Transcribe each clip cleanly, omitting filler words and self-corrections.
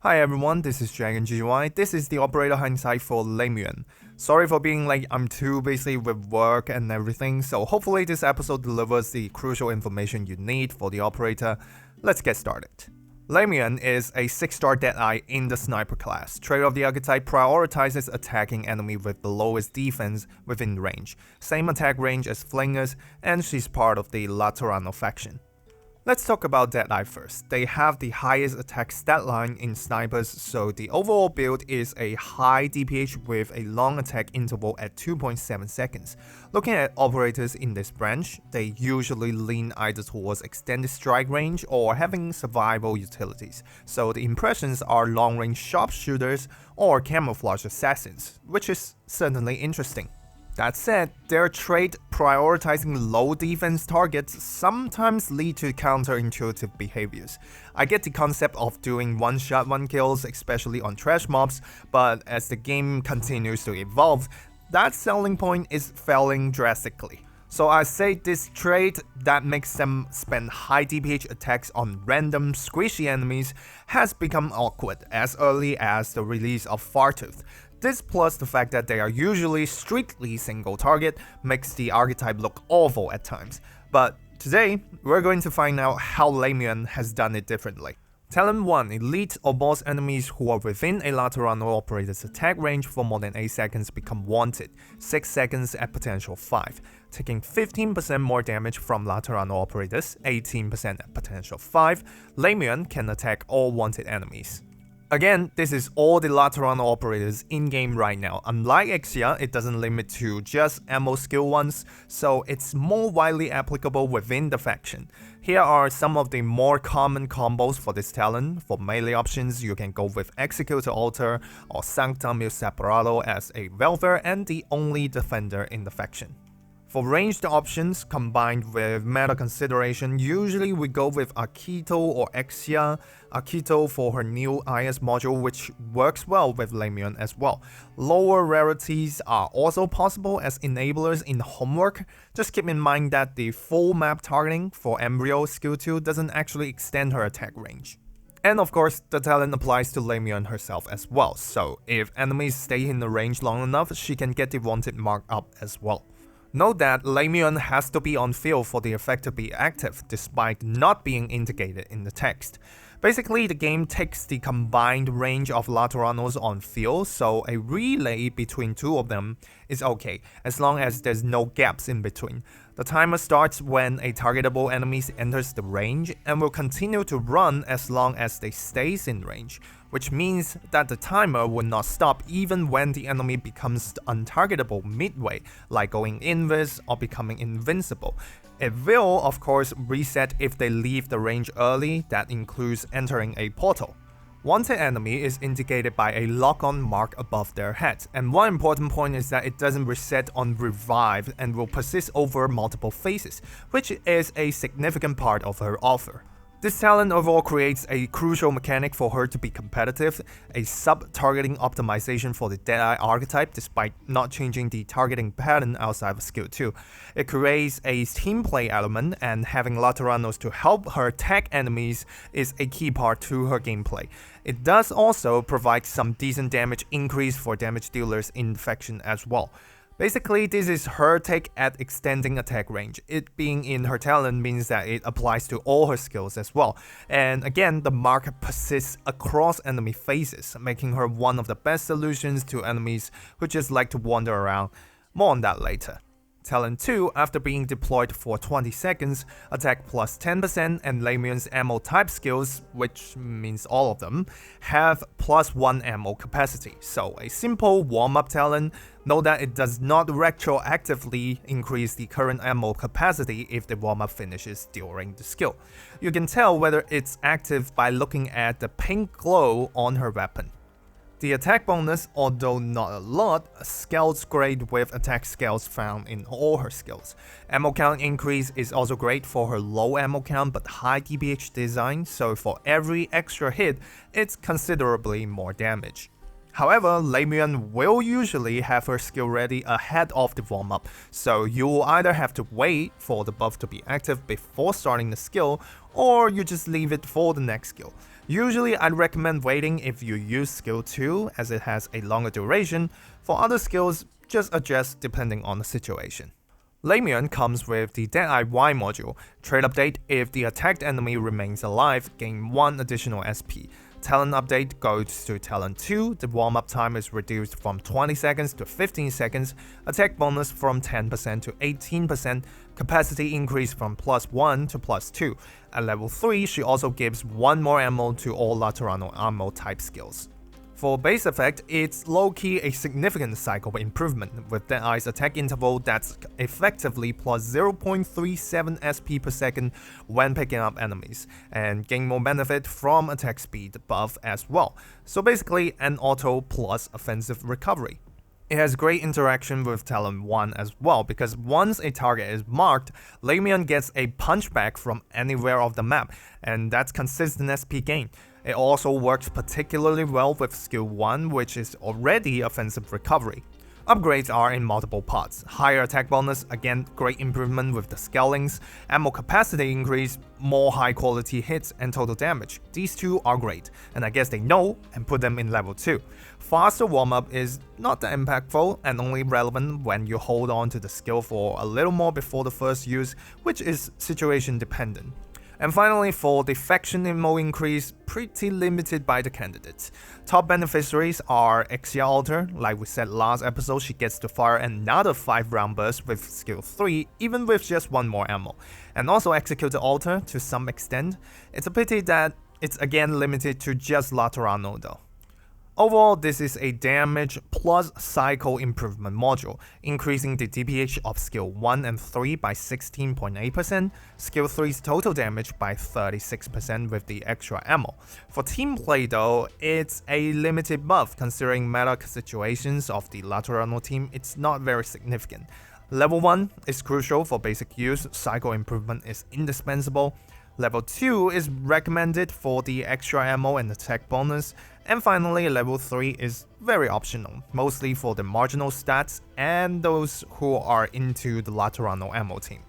Hi everyone, this is chengcheng. This is the operator Hindsight for Lemuen. Sorry for being late, I'm too busy with work and everything, so hopefully this episode delivers the crucial information you need for the operator. Let's get started. Lemuen is a 6-star Deadeye in the Sniper class. Trait of the Archetype prioritizes attacking enemy with the lowest defense within range, same attack range as Flingers, and she's part of the Laterano faction. Let's talk about Deadeye first. They have the highest attack stat line in snipers, so the overall build is a high DPH with a long attack interval at 2.7 seconds. Looking at operators in this branch, they usually lean either towards extended strike range or having survival utilities, so the impressions are long-range sharpshooters or camouflage assassins, which is certainly interesting. That said, their trait prioritizing low defense targets sometimes lead to counterintuitive behaviors. I get the concept of doing one-shot one-kills, especially on trash mobs, but as the game continues to evolve, that selling point is failing drastically. So I say this trait that makes them spend high DPH attacks on random squishy enemies has become awkward as early as the release of Fartooth. This plus the fact that they are usually strictly single target makes the archetype look awful at times. But today, we're going to find out how Lemuen has done it differently. Talent 1. Elite or boss enemies who are within a Laterano operator's attack range for more than 8 seconds become wanted, 6 seconds at potential 5, taking 15% more damage from Laterano operators, 18% at potential 5. Lemuen can attack all wanted enemies. Again, this is all the Laterano operators in-game right now. Unlike Xia, it doesn't limit to just ammo skill ones, so it's more widely applicable within the faction. Here are some of the more common combos for this talent. For melee options, you can go with Executor Altar or Sanctum Il Separado as a Welfare and the only defender in the faction. For ranged options, combined with meta consideration, usually we go with Akito or Xia. Akito for her new IS module, which works well with Lemuen as well. Lower rarities are also possible as enablers in Homework. Just keep in mind that the full map targeting for Embryo skill 2 doesn't actually extend her attack range. And of course, the talent applies to Lemuen herself as well, so if enemies stay in the range long enough, she can get the wanted mark up as well. Note that Lemuen has to be on field for the effect to be active, despite not being indicated in the text. Basically, the game takes the combined range of Lateranos on field, so a relay between two of them is okay, as long as there's no gaps in between. The timer starts when a targetable enemy enters the range, and will continue to run as long as they stays in range, which means that the timer will not stop even when the enemy becomes untargetable midway, like going invis or becoming invincible. It will, of course, reset if they leave the range early, that includes entering a portal. Wanted enemy is indicated by a lock-on mark above their head, and one important point is that it doesn't reset on revive and will persist over multiple phases, which is a significant part of her offer. This talent overall creates a crucial mechanic for her to be competitive, a sub-targeting optimization for the Deadeye archetype despite not changing the targeting pattern outside of skill 2. It creates a team play element, and having Lateranos to help her tag enemies is a key part to her gameplay. It does also provide some decent damage increase for damage dealers in the faction as well. Basically, this is her take at extending attack range. It being in her talent means that it applies to all her skills as well. And again, the mark persists across enemy phases, making her one of the best solutions to enemies who just like to wander around. More on that later. Talent 2, after being deployed for 20 seconds, attack plus 10%, and Lemuen's ammo type skills, which means all of them, have plus 1 ammo capacity. So a simple warm-up talent. Note that it does not retroactively increase the current ammo capacity if the warm-up finishes during the skill. You can tell whether it's active by looking at the pink glow on her weapon. The attack bonus, although not a lot, scales great with attack scales found in all her skills. Ammo count increase is also great for her low ammo count but high DPH design, so for every extra hit, it's considerably more damage. However, Lemuen will usually have her skill ready ahead of the warm-up, so you will either have to wait for the buff to be active before starting the skill, or you just leave it for the next skill. Usually I'd recommend waiting if you use skill 2 as it has a longer duration. For other skills, just adjust depending on the situation. Lemuen comes with the Deadeye Y module. Trade update: if the attacked enemy remains alive, gain 1 additional SP. Talent update goes to Talent 2, the warm-up time is reduced from 20 seconds to 15 seconds, attack bonus from 10% to 18%, capacity increase from +1 to +2. At level 3, she also gives 1 more ammo to all Laterano ammo type skills. For base effect, it's low-key a significant cycle improvement, with Deadeye's attack interval that's effectively plus 0.37 SP per second when picking up enemies, and gain more benefit from attack speed buff as well. So basically an auto plus offensive recovery. It has great interaction with Talent 1 as well, because once a target is marked, Lemuen gets a punchback from anywhere of the map, and that's consistent SP gain. It also works particularly well with skill 1, which is already offensive recovery. Upgrades are in multiple parts. Higher attack bonus, again great improvement with the scalings, ammo capacity increase, more high quality hits, and total damage. These two are great, and I guess they know and put them in level 2. Faster warm-up is not that impactful and only relevant when you hold on to the skill for a little more before the first use, which is situation dependent. And finally, for the faction ammo increase, pretty limited by the candidates. Top beneficiaries are Exia Alter. Like we said last episode, she gets to fire another 5-round burst with skill 3, even with just 1 more ammo. And also Executor Alter to some extent. It's a pity that it's again limited to just Laterano though. Overall, this is a damage plus cycle improvement module, increasing the DPH of skill 1 and 3 by 16.8%, skill 3's total damage by 36% with the extra ammo. For team play though, it's a limited buff. Considering meta situations of the Laterano team, it's not very significant. Level 1 is crucial for basic use, cycle improvement is indispensable. Level 2 is recommended for the extra ammo and attack bonus, and finally level 3 is very optional, mostly for the marginal stats and those who are into the Laterano ammo team.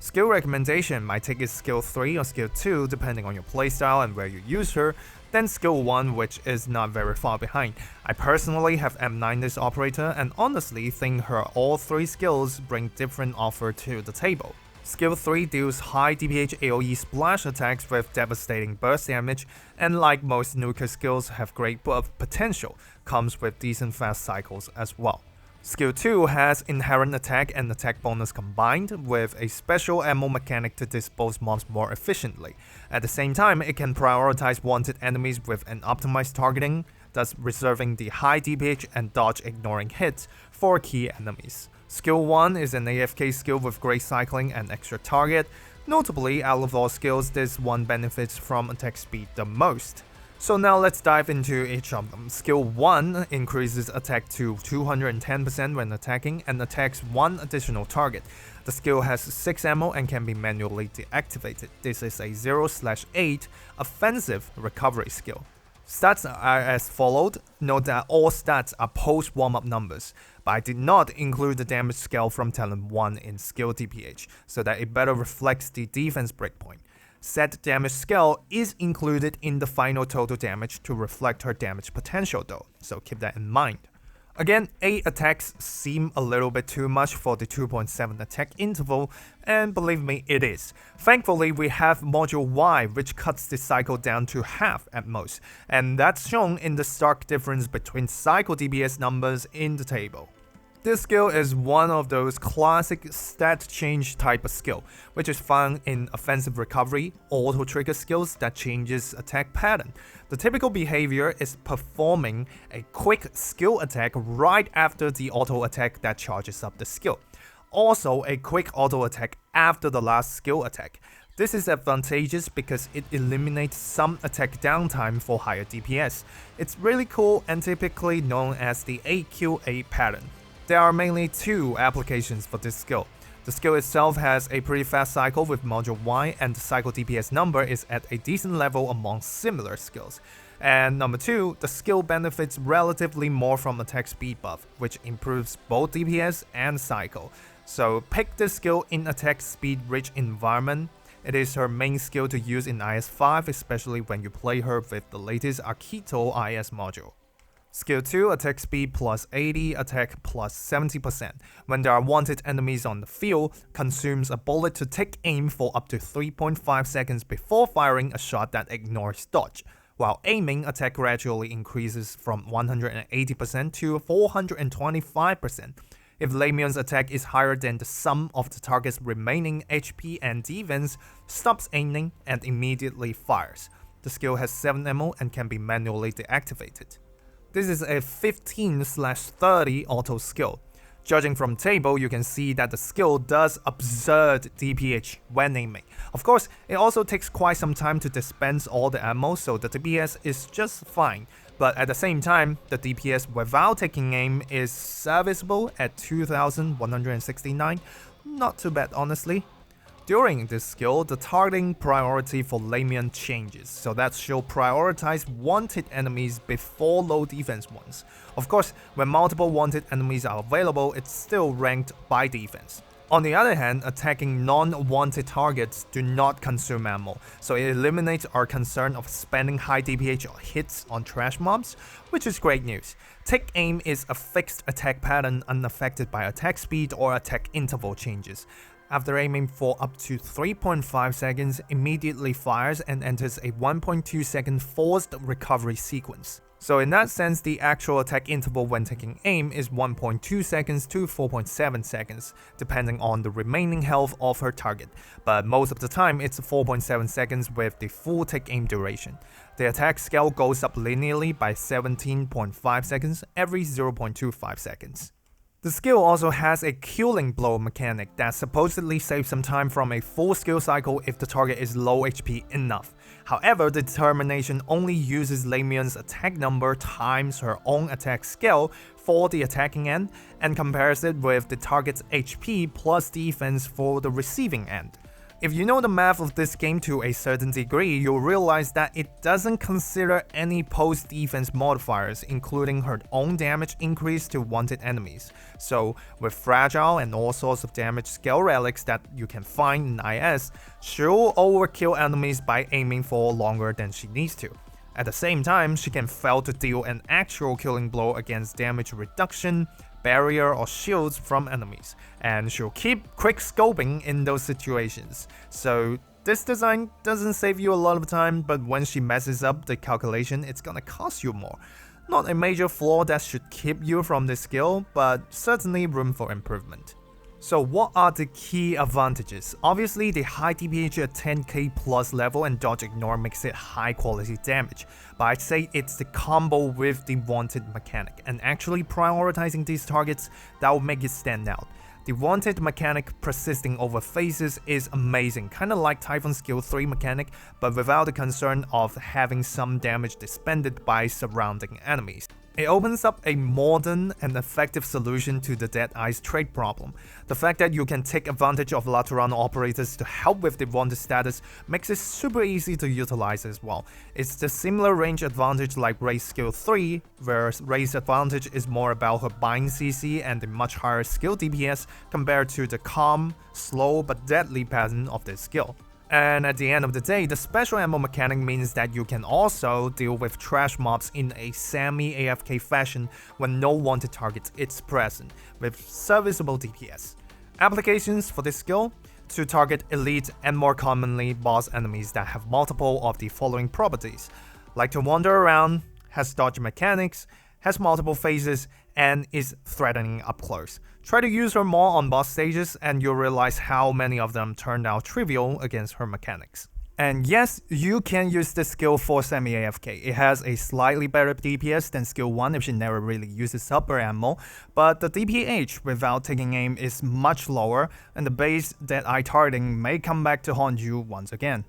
Skill recommendation: my take is skill 3 or skill 2 depending on your playstyle and where you use her, then skill 1, which is not very far behind. I personally have M9 this operator and honestly think her all 3 skills bring different offer to the table. Skill 3 deals high DPH AoE splash attacks with devastating burst damage, and like most nuker skills have great buff potential, comes with decent fast cycles as well. Skill 2 has inherent attack and attack bonus combined, with a special ammo mechanic to dispose mobs more efficiently. At the same time, it can prioritize wanted enemies with an optimized targeting, thus reserving the high DPH and dodge ignoring hits for key enemies. Skill 1 is an AFK skill with great cycling and extra target. Notably, out of all skills, this one benefits from attack speed the most. So now let's dive into each of them. Skill 1 increases attack to 210% when attacking and attacks 1 additional target. The skill has 6 ammo and can be manually deactivated. This is a 0/8 offensive recovery skill. Stats are as followed. Note that all stats are post warm-up numbers, but I did not include the damage scale from Talent 1 in skill DPH, so that it better reflects the defense breakpoint. Said damage scale is included in the final total damage to reflect her damage potential though, so keep that in mind. Again, 8 attacks seem a little bit too much for the 2.7 attack interval, and believe me, it is. Thankfully, we have Module Y, which cuts the cycle down to half at most, and that's shown in the stark difference between cycle DPS numbers in the table. This skill is one of those classic stat change type of skill, which is found in offensive recovery, auto trigger skills that changes attack pattern. The typical behavior is performing a quick skill attack right after the auto attack that charges up the skill. Also, a quick auto attack after the last skill attack. This is advantageous because it eliminates some attack downtime for higher DPS. It's really cool and typically known as the AQA pattern. There are mainly 2 applications for this skill. The skill itself has a pretty fast cycle with Module Y, and the cycle DPS number is at a decent level among similar skills. And number 2, the skill benefits relatively more from attack speed buff, which improves both DPS and cycle. So pick this skill in attack speed rich environment. It is her main skill to use in IS-5, especially when you play her with the latest Arknights IS module. Skill 2, attack speed plus 80, attack plus 70%. When there are wanted enemies on the field, consumes a bullet to take aim for up to 3.5 seconds before firing a shot that ignores dodge. While aiming, attack gradually increases from 180% to 425%. If Lemuen's attack is higher than the sum of the target's remaining HP and defense, stops aiming and immediately fires. The skill has 7 ammo and can be manually deactivated. This is a 15/30 auto skill. Judging from table, you can see that the skill does absurd DPH when aiming. Of course, it also takes quite some time to dispense all the ammo, so the DPS is just fine. But at the same time, the DPS without taking aim is serviceable at 2169. Not too bad, honestly. During this skill, the targeting priority for Lemuen changes, so that she'll prioritize wanted enemies before low defense ones. Of course, when multiple wanted enemies are available, it's still ranked by defense. On the other hand, attacking non-wanted targets do not consume ammo, so it eliminates our concern of spending high DPH hits on trash mobs, which is great news. Take aim is a fixed attack pattern unaffected by attack speed or attack interval changes. After aiming for up to 3.5 seconds, immediately fires and enters a 1.2 second forced recovery sequence. So in that sense, the actual attack interval when taking aim is 1.2 seconds to 4.7 seconds, depending on the remaining health of her target, but most of the time it's 4.7 seconds with the full take aim duration. The attack scale goes up linearly by 17.5 seconds every 0.25 seconds. The skill also has a killing blow mechanic that supposedly saves some time from a full skill cycle if the target is low HP enough. However, the determination only uses Lemuen's attack number times her own attack scale for the attacking end and compares it with the target's HP plus defense for the receiving end. If you know the math of this game to a certain degree, you'll realize that it doesn't consider any post-defense modifiers, including her own damage increase to wanted enemies. So, with fragile and all sorts of damage skill relics that you can find in IS, she'll overkill enemies by aiming for longer than she needs to. At the same time, she can fail to deal an actual killing blow against damage reduction, barrier or shields from enemies, and she'll keep quick scoping in those situations. So this design doesn't save you a lot of time, but when she messes up the calculation, it's gonna cost you more. Not a major flaw that should keep you from this skill, but certainly room for improvement. So what are the key advantages? Obviously, the high DPH at 10k plus level and dodge ignore makes it high quality damage, but I'd say it's the combo with the wanted mechanic, and actually prioritizing these targets that will make it stand out. The wanted mechanic persisting over phases is amazing, kinda like Typhon skill 3 mechanic, but without the concern of having some damage dispended by surrounding enemies. It opens up a modern and effective solution to the Dead Eyes trait problem. The fact that you can take advantage of Laterano operators to help with the wanted status makes it super easy to utilize as well. It's the similar range advantage like Ray's skill 3, where Ray's advantage is more about her bind CC and the much higher skill DPS compared to the calm, slow but deadly pattern of this skill. And at the end of the day, the special ammo mechanic means that you can also deal with trash mobs in a semi-AFK fashion when no wanted target is present, with serviceable DPS. Applications for this skill: to target elite and more commonly boss enemies that have multiple of the following properties: like to wander around, has dodge mechanics, has multiple phases, and is threatening up close. Try to use her more on boss stages and you'll realize how many of them turned out trivial against her mechanics. And yes, you can use this skill for semi-AFK. It has a slightly better DPS than skill 1 if she never really uses up her ammo, but the DPH without taking aim is much lower, and the base Dead Eye targeting may come back to haunt you once again.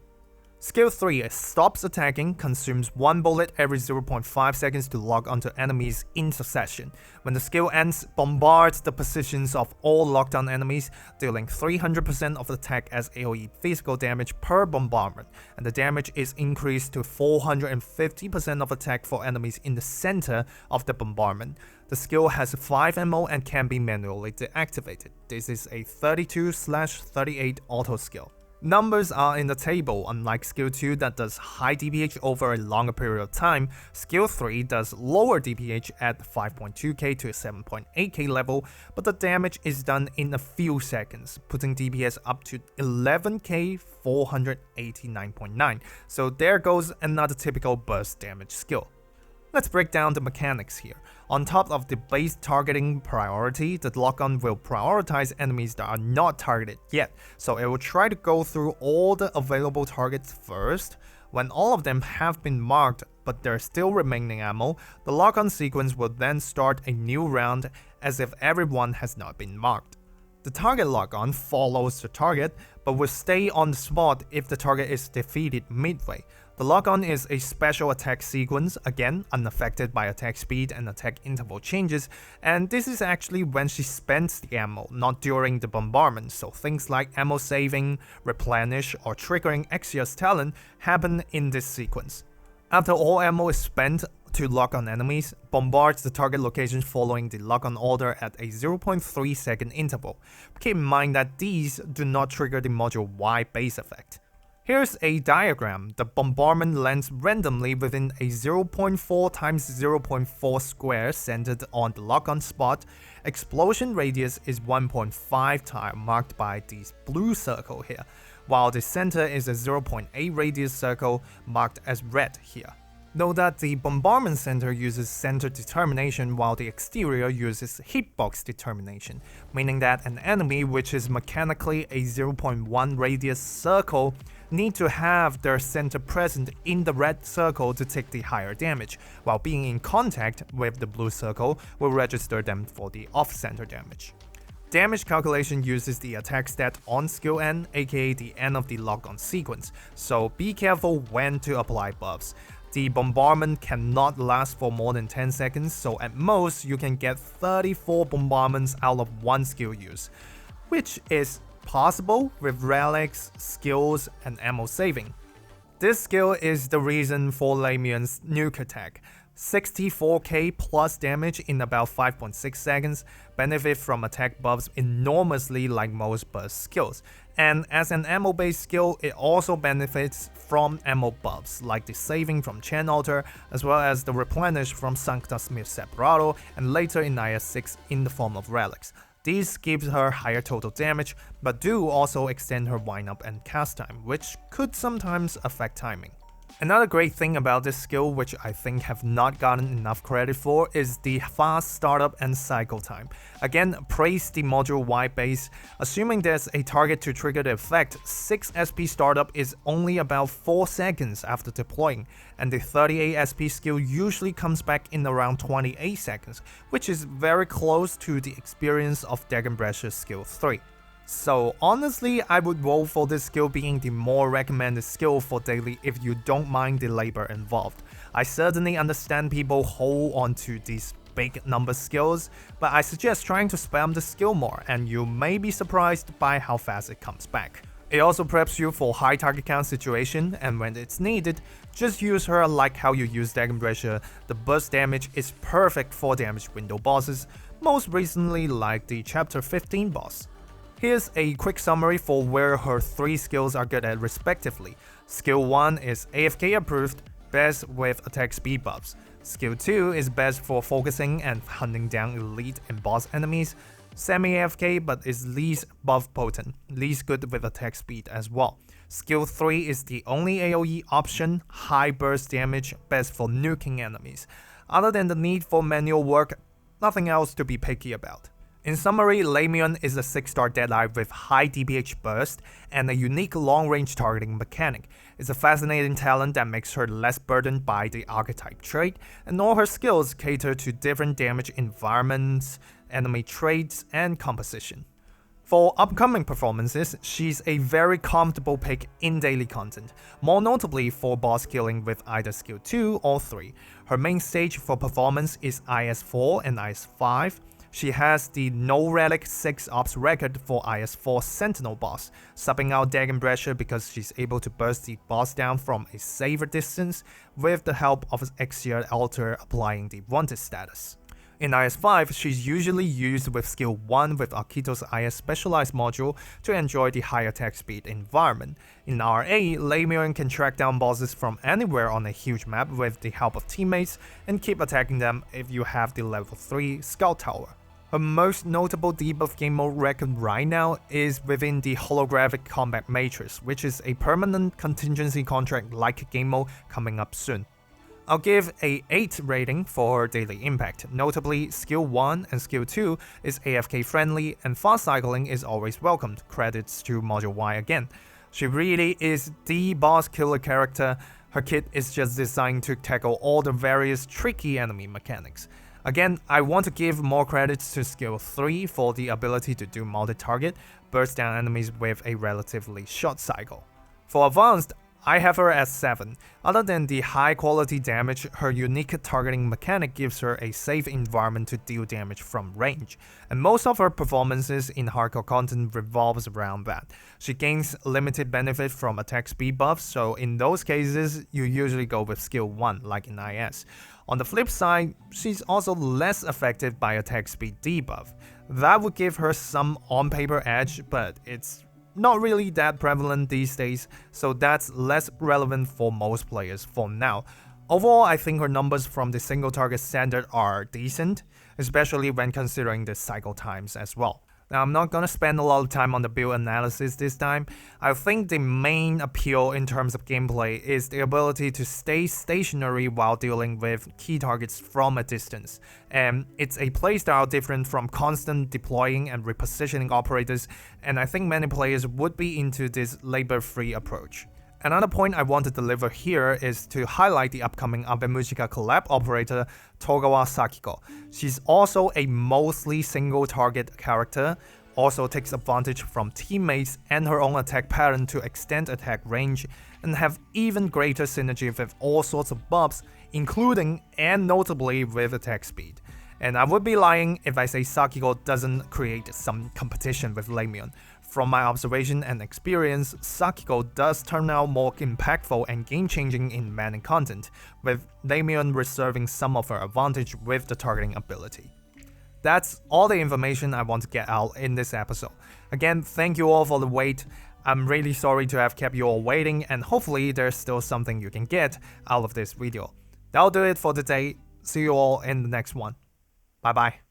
Skill 3 stops attacking, consumes 1 bullet every 0.5 seconds to lock onto enemies in succession. When the skill ends, bombards the positions of all lockdown enemies, dealing 300% of attack as AoE physical damage per bombardment, and the damage is increased to 450% of attack for enemies in the center of the bombardment. The skill has 5 ammo and can be manually deactivated. This is a 32/38 auto skill. Numbers are in the table. Unlike skill 2 that does high DPH over a longer period of time, skill 3 does lower DPH at 5.2k to 7.8k level, but the damage is done in a few seconds, putting DPS up to 11k 489.9. So there goes another typical burst damage skill. Let's break down the mechanics here. On top of the base targeting priority, the lock-on will prioritize enemies that are not targeted yet, so it will try to go through all the available targets first. When all of them have been marked but there's still remaining ammo, the lock-on sequence will then start a new round as if everyone has not been marked. The target lock-on follows the target, but will stay on the spot if the target is defeated midway. The lock-on is a special attack sequence, again unaffected by attack speed and attack interval changes, and this is actually when she spends the ammo, not during the bombardment, so things like ammo saving, replenish, or triggering Axia's talent happen in this sequence. After all ammo is spent to lock on enemies, bombards the target location following the lock-on order at a 0.3 second interval. Keep in mind that these do not trigger the module Y base effect. Here's a diagram. The bombardment lands randomly within a 0.4 times 0.4 square centered on the lock-on spot. Explosion radius is 1.5 times marked by this blue circle here, while the center is a 0.8 radius circle marked as red here. Note that the bombardment center uses center determination while the exterior uses hitbox determination, meaning that an enemy which is mechanically a 0.1 radius circle need to have their center present in the red circle to take the higher damage, while being in contact with the blue circle will register them for the off-center damage. Damage calculation uses the attack stat on skill N, aka the end of the lock-on sequence, so be careful when to apply buffs. The bombardment cannot last for more than 10 seconds, so at most you can get 34 bombardments out of one skill use, which is possible with relics, skills, and ammo saving. This skill is the reason for Lemuen's nuke attack. 64k plus damage in about 5.6 seconds, benefit from attack buffs enormously like most burst skills, and as an ammo based skill it also benefits from ammo buffs like the saving from Chen Altar as well as the replenish from Sancta Smith Separato and later in IS-6 in the form of relics. These gives her higher total damage, but do also extend her wind-up and cast time, which could sometimes affect timing. Another great thing about this skill, which I think have not gotten enough credit for, is the fast startup and cycle time. Again, praise the module Y base. Assuming there's a target to trigger the effect, 6 SP startup is only about 4 seconds after deploying, and the 38 SP skill usually comes back in around 28 seconds, which is very close to the experience of Dagenbrecher's skill 3. So honestly, I would vote for this skill being the more recommended skill for daily if you don't mind the labor involved. I certainly understand people hold on to these big number skills, but I suggest trying to spam the skill more and you may be surprised by how fast it comes back. It also preps you for high target count situation, and when it's needed, just use her like how you use Dagenbrecher. The burst damage is perfect for damage window bosses, most recently like the chapter 15 boss. Here's a quick summary for where her 3 skills are good at respectively. Skill 1 is AFK approved, best with attack speed buffs. Skill 2 is best for focusing and hunting down elite and boss enemies. Semi-AFK but is least buff potent, least good with attack speed as well. Skill 3 is the only AoE option, high burst damage, best for nuking enemies. Other than the need for manual work, nothing else to be picky about. In summary, Lemuen is a 6-star Deadeye with high DPH burst and a unique long-range targeting mechanic. It's a fascinating talent that makes her less burdened by the Archetype trait, and all her skills cater to different damage environments, enemy traits, and composition. For upcoming performances, she's a very comfortable pick in daily content, more notably for boss killing with either skill 2 or 3. Her main stage for performance is IS-4 and IS-5. She has the no relic 6 ops record for IS-4 Sentinel boss, subbing out Dagenbrecher because she's able to burst the boss down from a safer distance with the help of Axia Altar applying the wanted status. In IS-5, she's usually used with skill 1 with Akito's IS specialized module to enjoy the high attack speed environment. In RA, Lemuen can track down bosses from anywhere on a huge map with the help of teammates and keep attacking them if you have the level 3 Scout Tower. Her most notable debuff game mode record right now is within the Holographic Combat Matrix, which is a permanent contingency contract-like game mode coming up soon. I'll give a 8 rating for her daily impact. Notably, skill 1 and skill 2 is AFK friendly and fast cycling is always welcomed. Credits to Module Y again. She really is the boss killer character. Her kit is just designed to tackle all the various tricky enemy mechanics. Again, I want to give more credits to skill 3 for the ability to do multi-target, burst down enemies with a relatively short cycle. For advanced, I have her at 7. Other than the high quality damage, her unique targeting mechanic gives her a safe environment to deal damage from range, and most of her performances in hardcore content revolves around that. She gains limited benefit from attack speed buffs, so in those cases, you usually go with skill 1 like in IS. On the flip side, she's also less affected by attack speed debuff. That would give her some on-paper edge, but it's not really that prevalent these days, so that's less relevant for most players for now. Overall, I think her numbers from the single target standard are decent, especially when considering the cycle times as well. Now, I'm not gonna spend a lot of time on the build analysis this time. I think the main appeal in terms of gameplay is the ability to stay stationary while dealing with key targets from a distance. And it's a playstyle different from constant deploying and repositioning operators, and I think many players would be into this labor-free approach. Another point I want to deliver here is to highlight the upcoming Abemushika collab operator Togawa Sakiko. She's also a mostly single target character, also takes advantage from teammates and her own attack pattern to extend attack range, and have even greater synergy with all sorts of buffs, including and notably with attack speed. And I would be lying if I say Sakiko doesn't create some competition with Lemuen. From my observation and experience, Sakiko does turn out more impactful and game-changing in manning content, with Lemuen reserving some of her advantage with the targeting ability. That's all the information I want to get out in this episode. Again, thank you all for the wait. I'm really sorry to have kept you all waiting, and hopefully there's still something you can get out of this video. That'll do it for today. See you all in the next one. Bye bye.